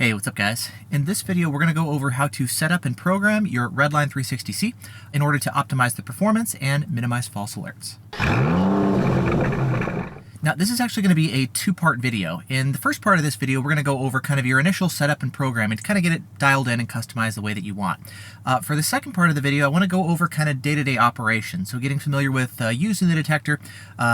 Hey, what's up guys? In this video, we're going to go over how to set up and program your Redline 360C in order to optimize the performance and minimize false alerts. Now, this is actually going to be a two-part video. In the first part of this video, we're going to go over kind of your initial setup and programming to kind of get it dialed in and customized the way that you want. For the second part of the video, I want to go over kind of day-to-day operations. So getting familiar with using the detector,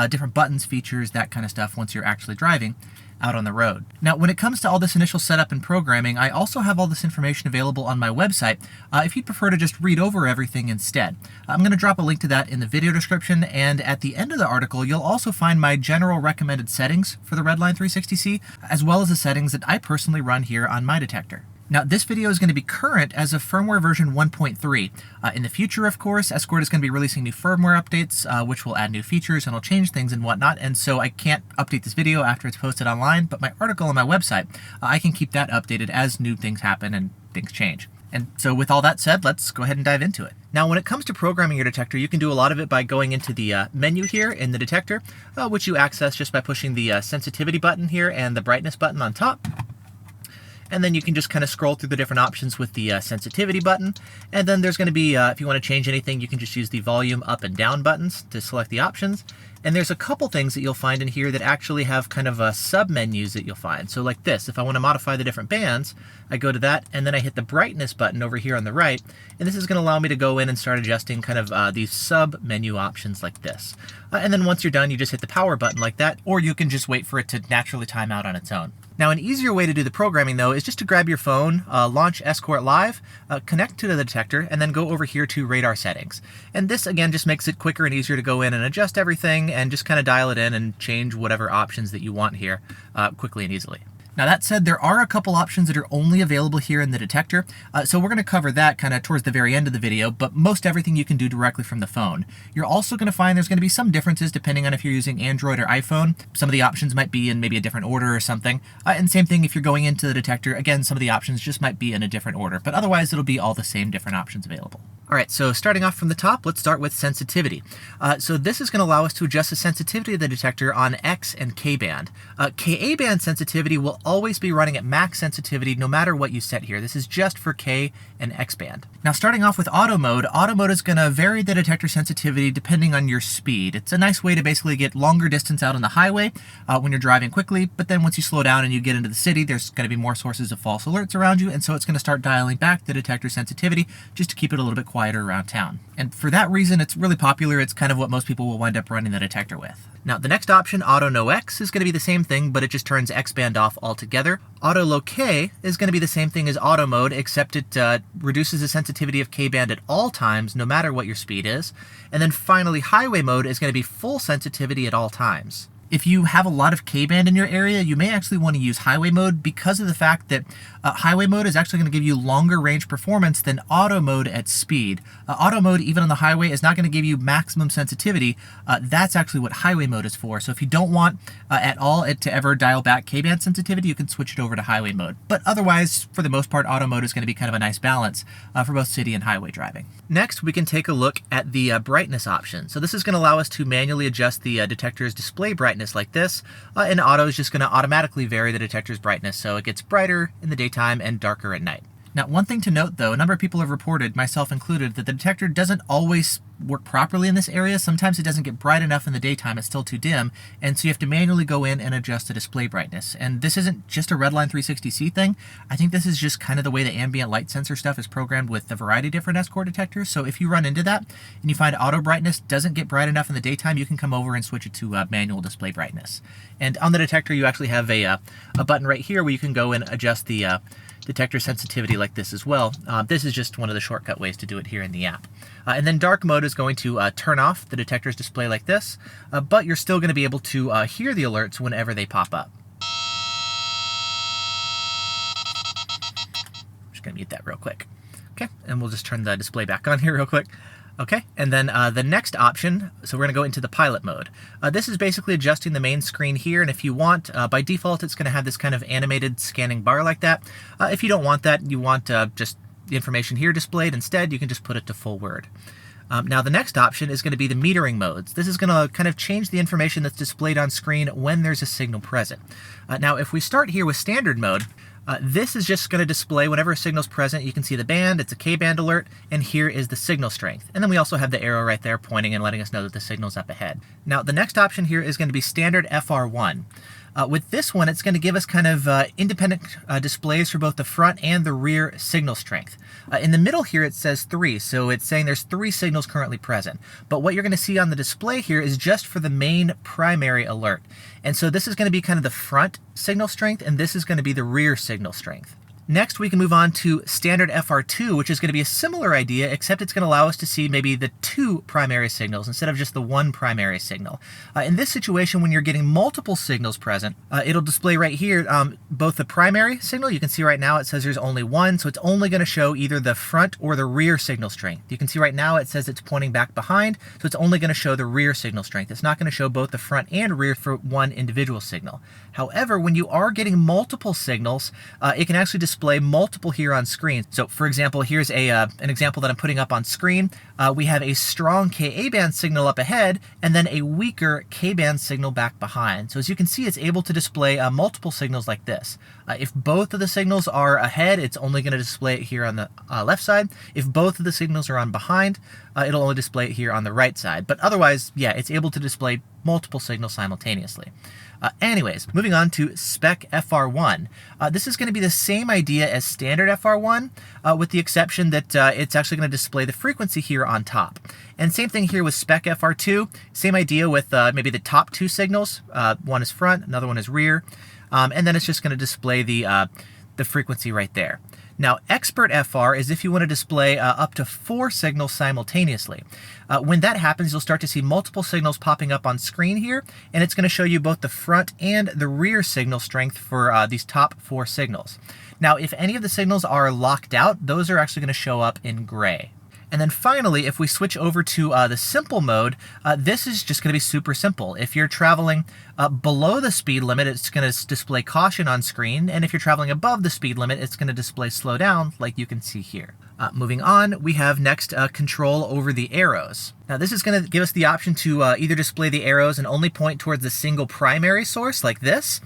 different buttons, features, that kind of stuff once you're actually driving out on the road. Now, when it comes to all this initial setup and programming, I also have all this information available on my website if you'd prefer to just read over everything instead. I'm going to drop a link to that in the video description, and at the end of the article, you'll also find my general recommended settings for the Redline 360C, as well as the settings that I personally run here on my detector. Now, this video is going to be current as of firmware version 1.3. In the future, of course, Escort is going to be releasing new firmware updates, which will add new features and will change things and whatnot, and so I can't update this video after it's posted online, but my article on my website, I can keep that updated as new things happen and things change. And so with all that said, let's go ahead and dive into it. Now, when it comes to programming your detector, you can do a lot of it by going into the menu here in the detector, which you access just by pushing the sensitivity button here and the brightness button on top. And then you can just kind of scroll through the different options with the sensitivity button. And then there's going to be, if you want to change anything, you can just use the volume up and down buttons to select the options. And there's a couple things that you'll find in here that actually have kind of sub-menus that you'll find. So like this, if I want to modify the different bands, I go to that, and then I hit the brightness button over here on the right. And this is going to allow me to go in and start adjusting kind of these sub-menu options like this. And then once you're done, you just hit the power button like that, or you can just wait for it to naturally time out on its own. Now, an easier way to do the programming, though, is just to grab your phone, launch Escort Live, connect to the detector, and then go over here to radar settings. And this, again, just makes it quicker and easier to go in and adjust everything and just kind of dial it in and change whatever options that you want here quickly and easily. Now, that said, there are a couple options that are only available here in the detector, so we're going to cover that kind of towards the very end of the video, but most everything you can do directly from the phone. You're also going to find there's going to be some differences depending on if you're using Android or iPhone. Some of the options might be in maybe a different order or something, and same thing if you're going into the detector. Again, some of the options just might be in a different order, but otherwise it'll be all the same different options available. All right, so starting off from the top, let's start with sensitivity. So this is going to allow us to adjust the sensitivity of the detector on X and K band. Ka band sensitivity will always be running at max sensitivity no matter what you set here. This is just for K and X band. Now, starting off with auto mode is going to vary the detector sensitivity depending on your speed. It's a nice way to basically get longer distance out on the highway when you're driving quickly, but then once you slow down and you get into the city, there's going to be more sources of false alerts around you, and so it's going to start dialing back the detector sensitivity just to keep it a little bit quieter around town. And for that reason, it's really popular. It's kind of what most people will wind up running the detector with. Now, the next option, Auto No X, is going to be the same thing, but it just turns X band off altogether. Auto Low K is going to be the same thing as auto mode, except it reduces the sensitivity of K band at all times, no matter what your speed is. And then finally, highway mode is going to be full sensitivity at all times. If you have a lot of K-band in your area, you may actually want to use highway mode because of the fact that highway mode is actually going to give you longer range performance than auto mode at speed. Auto mode, even on the highway, is not going to give you maximum sensitivity. That's actually what highway mode is for. So if you don't want at all it to ever dial back K-band sensitivity, you can switch it over to highway mode. But otherwise, for the most part, auto mode is going to be kind of a nice balance for both city and highway driving. Next, we can take a look at the brightness option. So this is going to allow us to manually adjust the detector's display brightness like this, and auto is just going to automatically vary the detector's brightness so it gets brighter in the daytime and darker at night. Now, one thing to note though, a number of people have reported, myself included, that the detector doesn't always work properly in this area. Sometimes it doesn't get bright enough in the daytime, it's still too dim, and so you have to manually go in and adjust the display brightness. And this isn't just a Redline 360C thing. I think this is just kind of the way the ambient light sensor stuff is programmed with a variety of different Escort detectors. So if you run into that and you find auto brightness doesn't get bright enough in the daytime, you can come over and switch it to manual display brightness. And on the detector, you actually have a button right here where you can go and adjust the detector sensitivity like this as well. This is just one of the shortcut ways to do it here in the app. And then dark mode is going to turn off the detector's display like this, but you're still going to be able to hear the alerts whenever they pop up. I'm just going to mute that real quick. Okay, and we'll just turn the display back on here real quick. Okay, and then the next option, so we're going to go into the pilot mode. This is basically adjusting the main screen here, and if you want, by default, it's going to have this kind of animated scanning bar like that. If you don't want that, you want just the information here displayed instead, you can just put it to full word. Now the next option is going to be the metering modes. This is going to kind of change the information that's displayed on screen when there's a signal present. Now if we start here with standard mode, This is just going to display whenever a signal is present. You can see the band, it's a K-band alert, and here is the signal strength. And then we also have the arrow right there pointing and letting us know that the signal's up ahead. Now, the next option here is going to be standard FR1. With this one, it's going to give us kind of independent displays for both the front and the rear signal strength. In the middle here, it says 3, so it's saying there's 3 signals currently present. But what you're going to see on the display here is just for the main primary alert. And so this is going to be kind of the front signal strength, and this is going to be the rear signal strength. Next, we can move on to standard FR2, which is going to be a similar idea, except it's going to allow us to see maybe the 2 primary signals instead of just the 1 primary signal. In this situation, when you're getting multiple signals present, it'll display right here both the primary signal. You can see right now it says there's only 1, so it's only going to show either the front or the rear signal strength. You can see right now it says it's pointing back behind, so it's only going to show the rear signal strength. It's not going to show both the front and rear for one individual signal. However, when you are getting multiple signals, it can actually display multiple here on screen. So for example, here's an example that I'm putting up on screen. We have a strong Ka-band signal up ahead and then a weaker K-band signal back behind. So as you can see, it's able to display multiple signals like this. If both of the signals are ahead, it's only going to display it here on the left side. If both of the signals are on behind, it'll only display it here on the right side. But otherwise, yeah, it's able to display multiple signals simultaneously. Anyways, moving on to spec FR1. This is going to be the same idea as standard FR1, with the exception that it's actually going to display the frequency here on top. And same thing here with spec FR2, same idea with maybe the top 2 signals. One is front, another one is rear, and then it's just going to display the frequency right there. Now, Expert FR is if you want to display up to 4 signals simultaneously. When that happens, you'll start to see multiple signals popping up on screen here, and it's going to show you both the front and the rear signal strength for these top 4 signals. Now, if any of the signals are locked out, those are actually going to show up in gray. And then finally, if we switch over to the simple mode, this is just going to be super simple. If you're traveling below the speed limit, it's going to display caution on screen. And if you're traveling above the speed limit, it's going to display slow down, like you can see here. Moving on, we have next control over the arrows. Now this is going to give us the option to either display the arrows and only point towards a single primary source like this.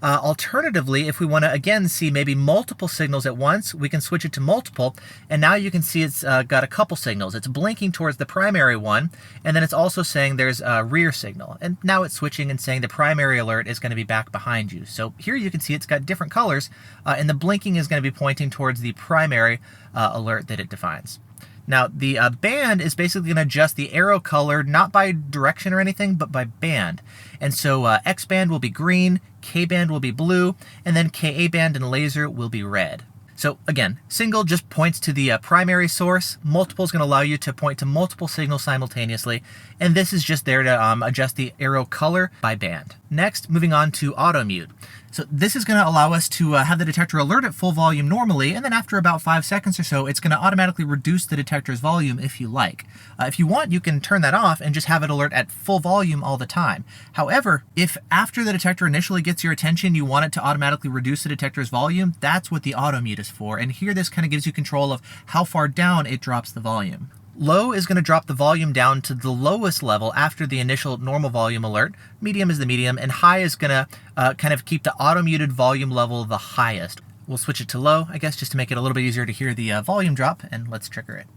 Alternatively, if we want to again see maybe multiple signals at once, we can switch it to multiple, and now you can see it's got a couple signals. It's blinking towards the primary one, and then it's also saying there's a rear signal, and now it's switching and saying the primary alert is going to be back behind you. So here you can see it's got different colors, and the blinking is going to be pointing towards the primary alert that it defines. Now, the band is basically going to adjust the arrow color, not by direction or anything, but by band. And so X band will be green, K band will be blue, and then Ka band and laser will be red. So again, single just points to the primary source. Multiple is going to allow you to point to multiple signals simultaneously. And this is just there to adjust the arrow color by band. Next, moving on to auto mute. So this is going to allow us to have the detector alert at full volume normally, and then after about 5 seconds or so, it's going to automatically reduce the detector's volume if you like. If you want, you can turn that off and just have it alert at full volume all the time. However, if after the detector initially gets your attention, you want it to automatically reduce the detector's volume, that's what the auto mute is for. And here this kind of gives you control of how far down it drops the volume. Low is going to drop the volume down to the lowest level after the initial normal volume alert. Medium is the medium, and high is going to kind of keep the auto-muted volume level the highest. We'll switch it to low, I guess, just to make it a little bit easier to hear the volume drop, and let's trigger it.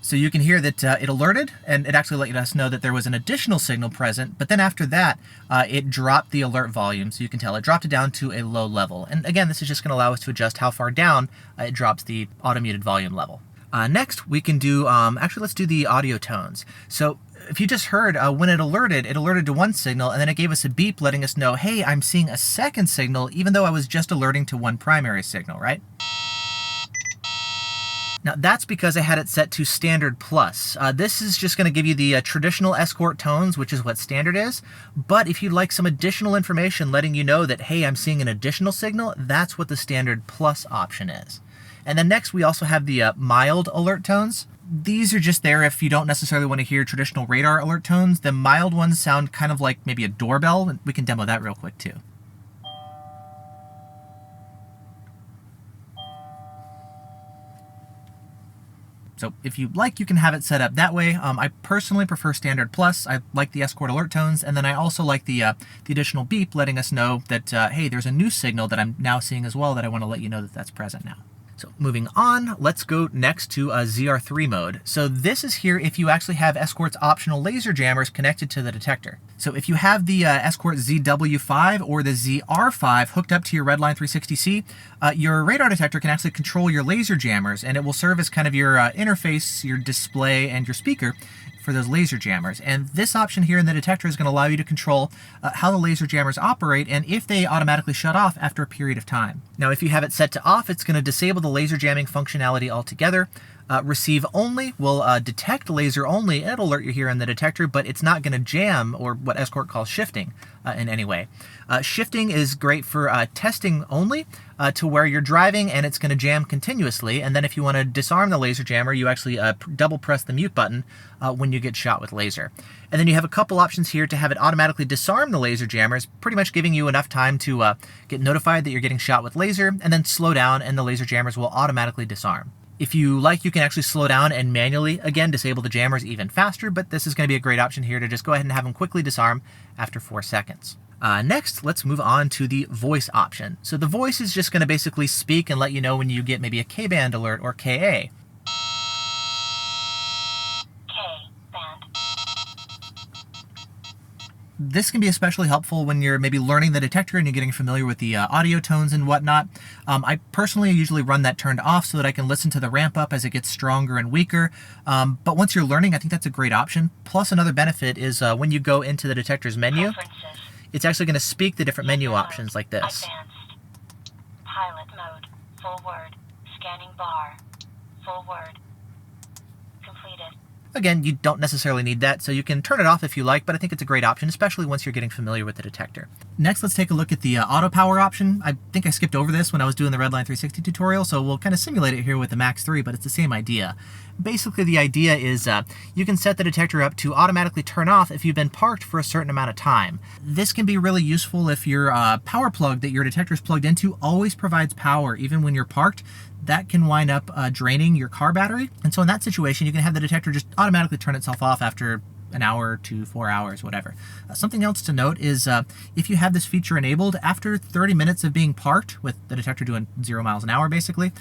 So you can hear that it alerted, and it actually let us know that there was an additional signal present, but then after that, it dropped the alert volume, so you can tell it dropped it down to a low level. And again, this is just going to allow us to adjust how far down it drops the auto-muted volume level. Next, we can do, actually let's do the audio tones. So if you just heard, when it alerted to one signal, and then it gave us a beep letting us know, hey, I'm seeing a second signal, even though I was just alerting to one primary signal, right? Now that's because I had it set to Standard Plus. This is just going to give you the traditional Escort tones, which is what Standard is. But if you'd like some additional information letting you know that, hey, I'm seeing an additional signal, that's what the Standard Plus option is. And then next we also have the mild alert tones. These are just there if you don't necessarily want to hear traditional radar alert tones. The mild ones sound kind of like maybe a doorbell. We can demo that real quick too. So if you like, you can have it set up that way. I personally prefer Standard Plus. I like the Escort alert tones, and then I also like the additional beep letting us know that, hey, there's a new signal that I'm now seeing as well that I want to let you know that that's present now. So moving on, let's go next to ZR3 mode. So this is here if you actually have Escort's optional laser jammers connected to the detector. So if you have the Escort ZW5 or the ZR5 hooked up to your Redline 360C, your radar detector can actually control your laser jammers, and it will serve as kind of your interface, your display, and your speaker for those laser jammers. And this option here in the detector is going to allow you to control how the laser jammers operate and if they automatically shut off after a period of time. Now, if you have it set to off, it's going to disable the laser jamming functionality altogether. Receive only will detect laser only, and it'll alert you here in the detector, but it's not going to jam, or what Escort calls shifting, in any way. Shifting is great for testing only, to where you're driving and it's going to jam continuously, and then if you want to disarm the laser jammer, you actually double press the mute button when you get shot with laser. And then you have a couple options here to have it automatically disarm the laser jammers, pretty much giving you enough time to get notified that you're getting shot with laser, and then slow down and the laser jammers will automatically disarm. If you like, you can actually slow down and manually, again, disable the jammers even faster, but this is going to be a great option here to just go ahead and have them quickly disarm after 4 seconds. Next, let's move on to the voice option. So the voice is just going to basically speak and let you know when you get maybe a K-band alert or KA. This can be especially helpful when you're maybe learning the detector and you're getting familiar with the audio tones and whatnot. I personally usually run that turned off so that I can listen to the ramp up as it gets stronger and weaker. But once you're learning, I think that's a great option. Plus, another benefit is when you go into the detector's menu, it's actually going to speak the different menu options like this. Advanced. Pilot mode. Full word. Scanning bar. Full word. Completed. Again, you don't necessarily need that, so you can turn it off if you like, but I think it's a great option, especially once you're getting familiar with the detector. Next, let's take a look at the auto power option. I think I skipped over this when I was doing the Redline 360 tutorial, so we'll kind of simulate it here with the Max 3, but it's the same idea. Basically, the idea is you can set the detector up to automatically turn off if you've been parked for a certain amount of time. This can be really useful if your power plug that your detector is plugged into always provides power, even when you're parked. That can wind up draining your car battery. And so in that situation, you can have the detector just automatically turn itself off after an hour to 4 hours, whatever. Something else to note is if you have this feature enabled, after 30 minutes of being parked, with the detector doing 0 miles an hour basically,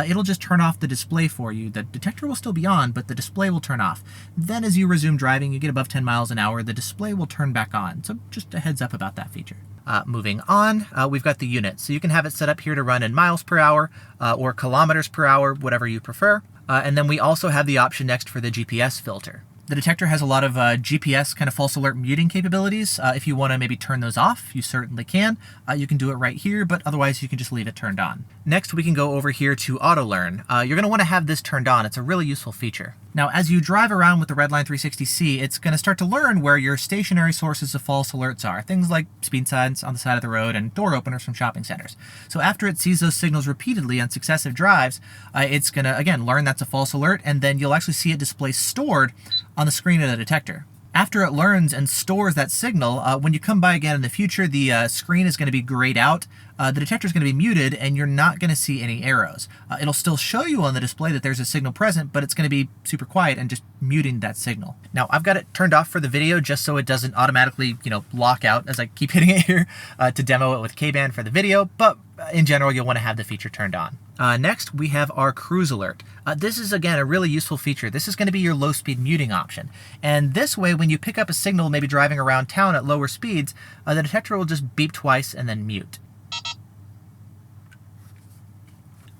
it'll just turn off the display for you. The detector will still be on, but the display will turn off. Then as you resume driving, you get above 10 miles an hour, the display will turn back on. So just a heads up about that feature. Moving on, we've got the unit. So you can have it set up here to run in miles per hour or kilometers per hour, whatever you prefer. And then we also have the option next for the GPS filter. The detector has a lot of GPS kind of false alert muting capabilities. If you want to maybe turn those off, you certainly can. You can do it right here, but otherwise you can just leave it turned on. Next, we can go over here to auto learn. You're going to want to have this turned on. It's a really useful feature. Now, as you drive around with the Redline 360C, it's going to start to learn where your stationary sources of false alerts are. Things like speed signs on the side of the road and door openers from shopping centers. So after it sees those signals repeatedly on successive drives, it's going to, again, learn that's a false alert, and then you'll actually see it display stored on the screen of the detector. After it learns and stores that signal, when you come by again in the future, the screen is going to be grayed out, the detector is going to be muted, and you're not going to see any arrows. It'll still show you on the display that there's a signal present, but it's going to be super quiet and just muting that signal. Now, I've got it turned off for the video just so it doesn't automatically, lock out as I keep hitting it here to demo it with K-band for the video, but in general, you'll want to have the feature turned on. Next, we have our cruise alert. This is, again, a really useful feature. This is going to be your low-speed muting option. And this way, when you pick up a signal, maybe driving around town at lower speeds, the detector will just beep twice and then mute.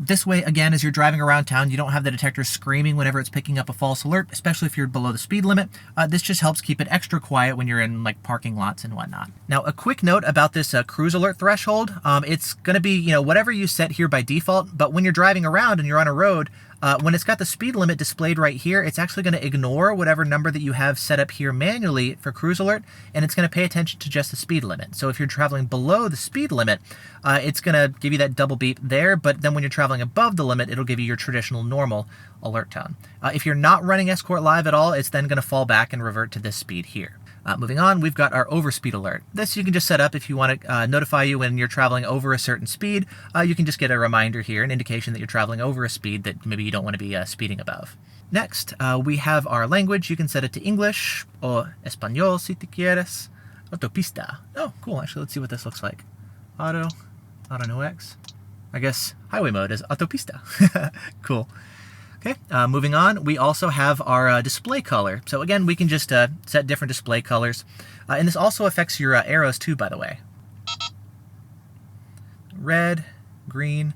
This way, again, as you're driving around town, you don't have the detector screaming whenever it's picking up a false alert, especially if you're below the speed limit. This just helps keep it extra quiet when you're in parking lots and whatnot. Now, a quick note about this cruise alert threshold. It's going to be, whatever you set here by default, but when you're driving around and you're on a road, when it's got the speed limit displayed right here, it's actually going to ignore whatever number that you have set up here manually for cruise alert, and it's going to pay attention to just the speed limit. So if you're traveling below the speed limit, it's going to give you that double beep there, but then when you're traveling above the limit, it'll give you your traditional normal alert tone. If you're not running Escort Live at all, it's then going to fall back and revert to this speed here. Moving on, we've got our overspeed alert. This you can just set up if you want to notify you when you're traveling over a certain speed. You can just get a reminder here, an indication that you're traveling over a speed that maybe you don't want to be speeding above. Next, we have our language. You can set it to English or Español si te quieres. Autopista. Oh, cool. Actually, let's see what this looks like. Auto no X. I guess highway mode is autopista. Cool. Okay, moving on, we also have our display color. So again, we can just set different display colors. And this also affects your arrows too, by the way. Red, green,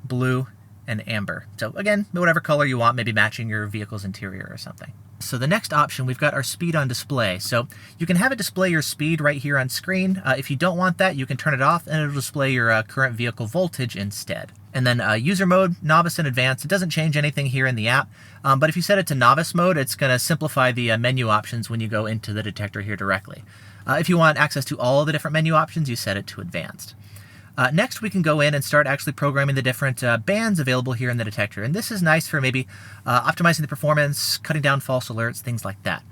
blue, and amber. So again, whatever color you want, maybe matching your vehicle's interior or something. So the next option, we've got our speed on display. So you can have it display your speed right here on screen. If you don't want that, you can turn it off and it'll display your current vehicle voltage instead. And then user mode, novice and advanced. It doesn't change anything here in the app, but if you set it to novice mode, it's going to simplify the menu options when you go into the detector here directly. If you want access to all of the different menu options, you set it to advanced. Next, we can go in and start actually programming the different bands available here in the detector. And this is nice for maybe optimizing the performance, cutting down false alerts, things like that.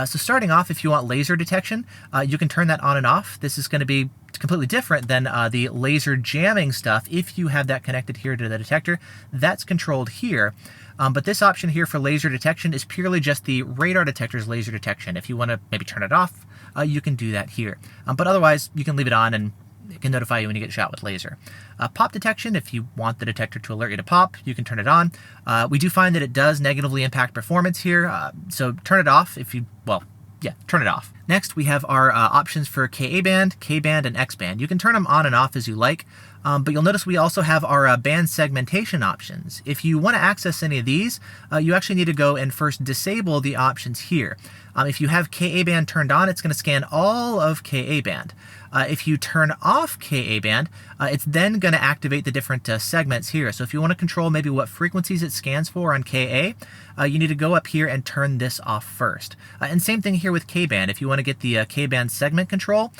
So starting off, if you want laser detection, you can turn that on and off. This is going to be completely different than the laser jamming stuff. If you have that connected here to the detector, that's controlled here. But this option here for laser detection is purely just the radar detector's laser detection. If you want to maybe turn it off, you can do that here. But otherwise, you can leave it on and it can notify you when you get shot with laser. Pop detection, if you want the detector to alert you to pop, you can turn it on. We do find that it does negatively impact performance here, so turn it off if you, well, yeah, turn it off. Next, we have our options for Ka band, K band, and X band. You can turn them on and off as you like, but you'll notice we also have our band segmentation options. If you want to access any of these, you actually need to go and first disable the options here. If you have Ka band turned on, it's going to scan all of Ka band. If you turn off Ka band, it's then going to activate the different segments here. So if you want to control maybe what frequencies it scans for on Ka, you need to go up here and turn this off first. And same thing here with K band. If you want to get the K band segment control,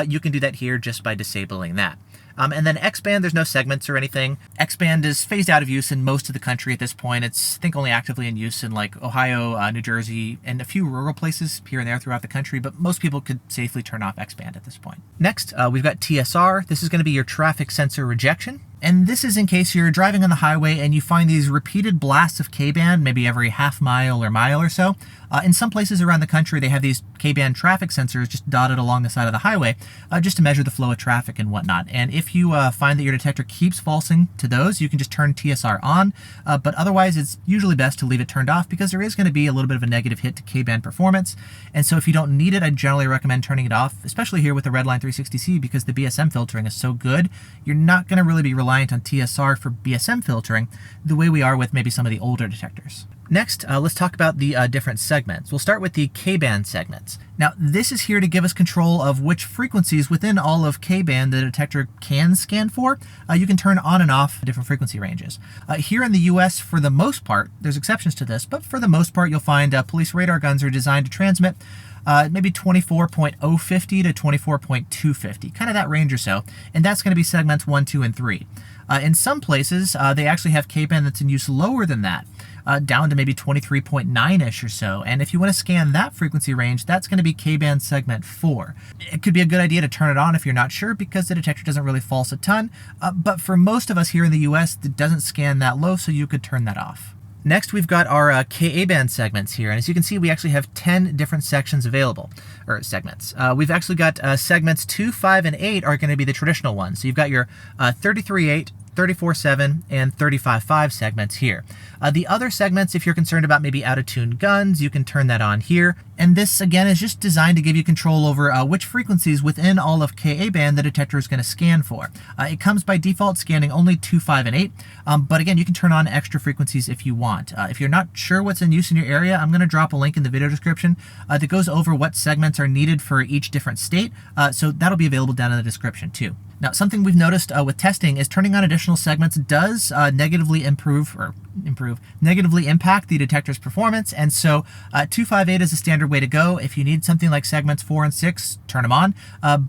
you can do that here just by disabling that. And then X-band, there's no segments or anything. X-band is phased out of use in most of the country at this point. It's, I think, only actively in use in like Ohio, New Jersey, and a few rural places here and there throughout the country, but most people could safely turn off X-band at this point. Next, we've got TSR. This is going to be your traffic sensor rejection. And this is in case you're driving on the highway and you find these repeated blasts of K-band, maybe every half mile or so. In some places around the country, they have these K-band traffic sensors just dotted along the side of the highway just to measure the flow of traffic and whatnot. And if you find that your detector keeps falsing to those, you can just turn TSR on. But otherwise, it's usually best to leave it turned off because there is going to be a little bit of a negative hit to K-band performance. And so if you don't need it, I generally recommend turning it off, especially here with the Redline 360C because the BSM filtering is so good. You're not going to really be reliant on TSR for BSM filtering the way we are with maybe some of the older detectors. Next, let's talk about the different segments. We'll start with the K-band segments. Now, this is here to give us control of which frequencies within all of K-band the detector can scan for. You can turn on and off different frequency ranges. Here in the US, for the most part, there's exceptions to this, but for the most part, you'll find police radar guns are designed to transmit maybe 24.050 to 24.250, kind of that range or so, and that's going to be segments 1, 2, and 3. In some places, they actually have K-band that's in use lower than that, down to maybe 23.9-ish or so. And if you want to scan that frequency range, that's going to be K-band segment 4. It could be a good idea to turn it on if you're not sure because the detector doesn't really false a ton. But for most of us here in the US, it doesn't scan that low, so you could turn that off. Next, we've got our Ka-band segments here, and as you can see, we actually have 10 different sections available, or segments. We've actually got segments 2, 5, and 8 are going to be the traditional ones. So you've got your 33.8, 34.7, and 35.5 segments here. The other segments, if you're concerned about maybe out-of-tune guns, you can turn that on here. And this, again, is just designed to give you control over which frequencies within all of Ka-band the detector is going to scan for. It comes by default scanning only 2, 5, and 8, but again, you can turn on extra frequencies if you want. If you're not sure what's in use in your area, I'm going to drop a link in the video description that goes over what segments are needed for each different state, so that'll be available down in the description too. Now, something we've noticed with testing is turning on additional segments does negatively impact the detector's performance, and so 258 is a standard way to go. If you need something like segments 4 and 6, turn them on,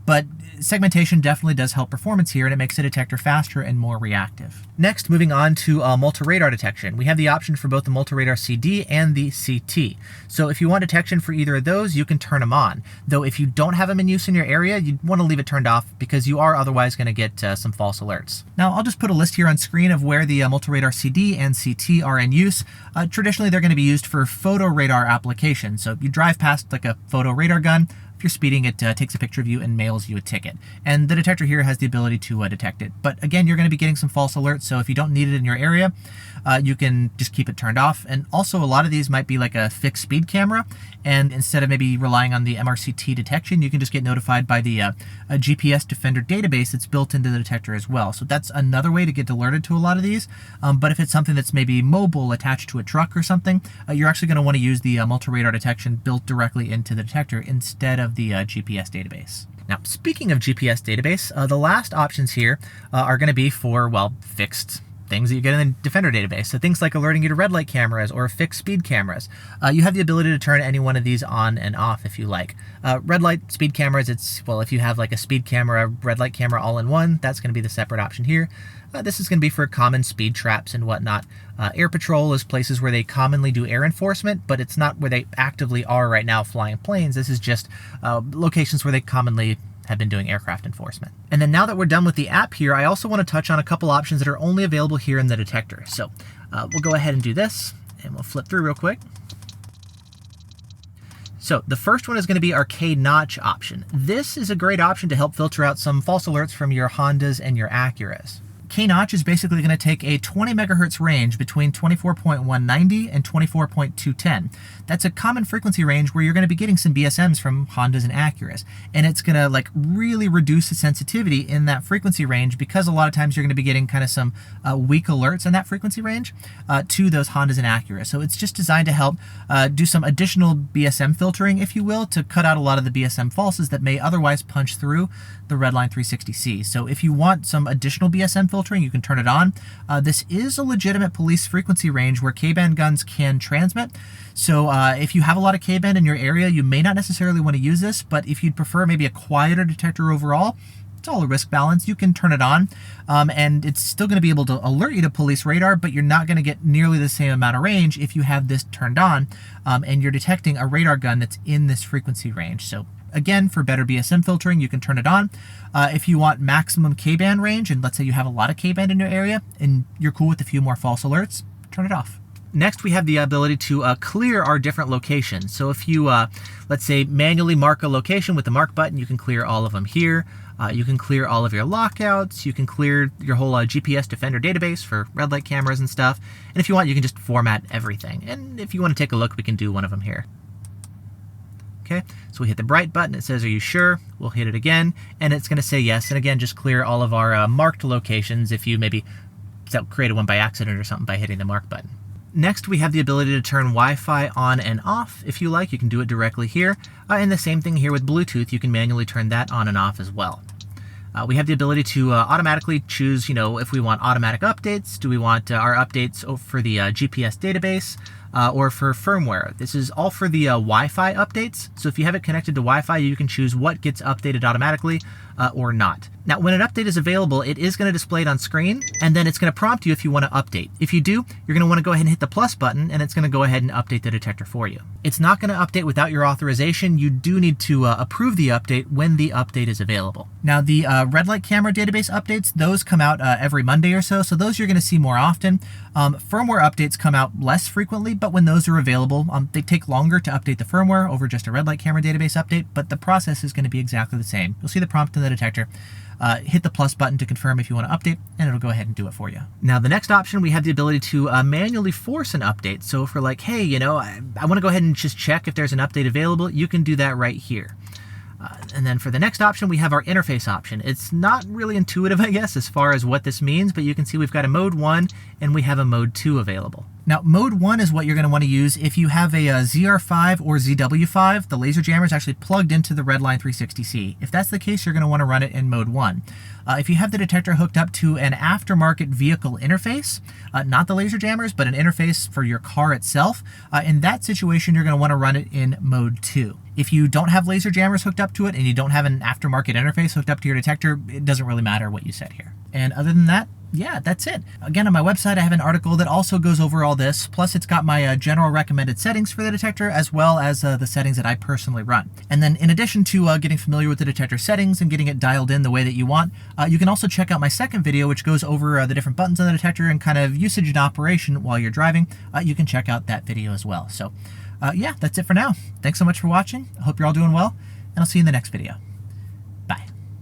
but segmentation definitely does help performance here, and it makes the detector faster and more reactive. Next, moving on to MultaRadar detection. We have the option for both the MultaRadar CD and the CT. So if you want detection for either of those, you can turn them on. Though if you don't have them in use in your area, you'd want to leave it turned off because you are otherwise going to get some false alerts. Now, I'll just put a list here on screen of where the MultaRadar CD and CT CT are in use. Traditionally, they're going to be used for photo radar applications. So you drive past like a photo radar gun. If you're speeding, it takes a picture of you and mails you a ticket. And the detector here has the ability to detect it. But again, you're going to be getting some false alerts. So if you don't need it in your area, you can just keep it turned off. And also, a lot of these might be like a fixed speed camera. And instead of maybe relying on the MRCT detection, you can just get notified by the a GPS Defender database that's built into the detector as well. So that's another way to get alerted to a lot of these. But if it's something that's maybe mobile, attached to a truck or something, you're actually going to want to use the MultaRadar detection built directly into the detector instead of the GPS database. Now, speaking of GPS database, the last options here are going to be for, well, fixed things that you get in the Defender database. So things like alerting you to red light cameras or fixed speed cameras. You have the ability to turn any one of these on and off if you like. Red light speed cameras, it's, well, if you have like a speed camera, red light camera all in one, that's going to be the separate option here. This is going to be for common speed traps and whatnot. Air patrol is places where they commonly do air enforcement, but it's not where they actively are right now flying planes. This is just locations where they commonly have been doing aircraft enforcement. And then now that we're done with the app here, I also want to touch on a couple options that are only available here in the detector. So we'll go ahead and do this, and we'll flip through real quick. So the first one is going to be our K-notch option. This is a great option to help filter out some false alerts from your Hondas and your Acuras. K-notch is basically going to take a 20 megahertz range between 24.190 and 24.210. That's a common frequency range where you're going to be getting some BSMs from Hondas and Acuras. And it's going to like really reduce the sensitivity in that frequency range because a lot of times you're going to be getting kind of some weak alerts in that frequency range to those Hondas and Acuras. So it's just designed to help do some additional BSM filtering, if you will, to cut out a lot of the BSM falses that may otherwise punch through the Redline 360C. So if you want some additional BSM filtering, you can turn it on. This is a legitimate police frequency range where K-band guns can transmit. So if you have a lot of K-band in your area, you may not necessarily want to use this, but if you'd prefer maybe a quieter detector overall, it's all a risk balance. You can turn it on, and it's still going to be able to alert you to police radar, but you're not going to get nearly the same amount of range if you have this turned on, and you're detecting a radar gun that's in this frequency range. So again, for better BSM filtering, you can turn it on. If you want maximum K-band range, and let's say you have a lot of K-band in your area, and you're cool with a few more false alerts, turn it off. Next, we have the ability to clear our different locations. So if you, let's say, manually mark a location with the mark button, you can clear all of them here. You can clear all of your lockouts. You can clear your whole GPS Defender database for red light cameras and stuff. And if you want, you can just format everything. And if you want to take a look, we can do one of them here. Okay, so we hit the bright button. It says, are you sure? We'll hit it again, and it's going to say yes. And again, just clear all of our marked locations if you maybe created one by accident or something by hitting the mark button. Next, we have the ability to turn Wi-Fi on and off. If you like, you can do it directly here. And the same thing here with Bluetooth. You can manually turn that on and off as well. We have the ability to automatically choose, if we want automatic updates. Do we want our updates for the GPS database or for firmware? This is all for the Wi-Fi updates. So if you have it connected to Wi-Fi, you can choose what gets updated automatically or not. Now, when an update is available, it is going to display it on screen, and then it's going to prompt you if you want to update. If you do, you're going to want to go ahead and hit the plus button, and it's going to go ahead and update the detector for you. It's not going to update without your authorization. You do need to approve the update when the update is available. Now, the red light camera database updates, those come out every Monday or so those you're going to see more often. Firmware updates come out less frequently, but when those are available, they take longer to update the firmware over just a red light camera database update, but the process is going to be exactly the same. You'll see the prompt in the detector. Hit the plus button to confirm if you want to update, and it'll go ahead and do it for you. Now, the next option, we have the ability to manually force an update. So if we're like, hey, I want to go ahead and just check if there's an update available, you can do that right here. And then for the next option, we have our interface option. It's not really intuitive, I guess, as far as what this means, but you can see we've got a mode 1 and we have a mode 2 available. Now, mode 1 is what you're going to want to use if you have a ZR5 or ZW5. The laser jammer is actually plugged into the Redline 360C. If that's the case, you're going to want to run it in mode 1. If you have the detector hooked up to an aftermarket vehicle interface, not the laser jammers, but an interface for your car itself, in that situation, you're going to want to run it in mode 2. If you don't have laser jammers hooked up to it and you don't have an aftermarket interface hooked up to your detector, it doesn't really matter what you set here. And other than that, yeah, that's it. Again, on my website, I have an article that also goes over all this. Plus, it's got my general recommended settings for the detector, as well as the settings that I personally run. And then in addition to getting familiar with the detector settings and getting it dialed in the way that you want, you can also check out my second video, which goes over the different buttons on the detector and kind of usage and operation while you're driving. You can check out that video as well. So yeah, that's it for now. Thanks so much for watching. I hope you're all doing well, and I'll see you in the next video.